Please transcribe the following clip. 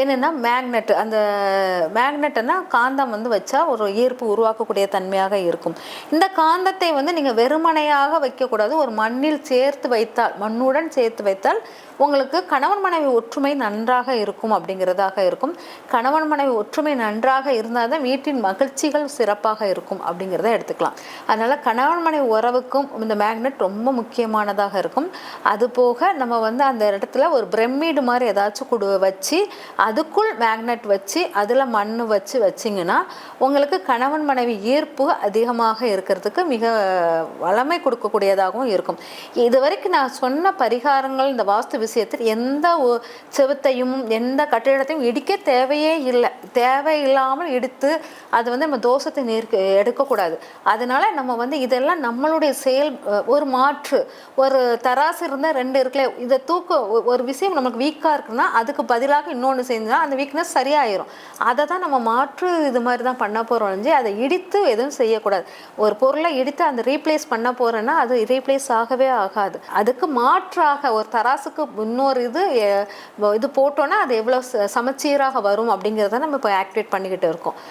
என்னென்னா மேக்னெட், அந்த மேக்னெட்டுன்னா காந்தம் வந்து வச்சா ஒரு ஈர்ப்பு உருவாக்கக்கூடிய தன்மையாக இருக்கும். இந்த காந்தத்தை வந்து நீங்கள் வெறுமனையாக வைக்கக்கூடாது. ஒரு மண்ணில் சேர்த்து வைத்தால், மண்ணுடன் சேர்த்து வைத்தால் உங்களுக்கு கணவன் மனைவி ஒற்றுமை நன்றாக இருக்கும் அப்படிங்கிறதாக இருக்கும். கணவன் மனைவி ஒற்றுமை நன்றாக இருந்தால் தான் வீட்டின் மகிழ்ச்சிகள் சிறப்பாக இருக்கும் அப்படிங்கிறத எடுத்துக்கலாம். அதனால் கணவன் மனைவி உறவுக்கும் இந்த மேக்னெட் ரொம்ப முக்கியமானதாக இருக்கும். அதுபோக நம்ம வந்து அந்த இடத்துல ஒரு பிரமிடு மாதிரி ஏதாச்சும் வச்சு அதுக்குள் மேக்னெட் வச்சு அதில் மண் வச்சு வச்சிங்கன்னா உங்களுக்கு கணவன் மனைவி ஈர்ப்பு அதிகமாக இருக்கிறதுக்கு மிக வளமை கொடுக்கக்கூடியதாகவும் இருக்கும். இது வரைக்கும் நான் சொன்ன பரிகாரங்கள் இந்த வாஸ்து விஷயத்தில் எந்த செவுத்தையும் எந்த கட்டிடத்தையும் இடிக்க தேவையே இல்லை. தேவையில்லாமல் இடித்து அது வந்து நம்ம தோஷத்தை எடுக்கக்கூடாது. அதனால நம்ம வந்து இதெல்லாம் நம்மளுடைய செயல். ஒரு மாற்று, ஒரு தராசு இருந்தால் 2 இருக்குல்ல, இதை ஒரு விஷயம் நமக்கு வீக்காக இருக்குன்னா அதுக்கு பதிலாக இன்னொன்று செஞ்சால் அந்த வீக்னஸ் சரியாயிரும். அதை தான் நம்ம மாற்று இது மாதிரி தான் பண்ண போகிறோம். அதை இடித்து எதுவும் செய்யக்கூடாது. ஒரு பொருளை இடித்து அந்த ரீப்ளேஸ் பண்ண போகிறேன்னா அது ரீப்ளேஸ் ஆகவே ஆகாது. அதுக்கு மாற்றாக ஒரு தராசுக்கு இன்னொரு இது போட்டோன்னா அது எவ்வளோ சமச்சீராக வரும் அப்படிங்கிறத நம்ம இப்போ ஆக்டிவேட் பண்ணிக்கிட்டு இருக்கோம்.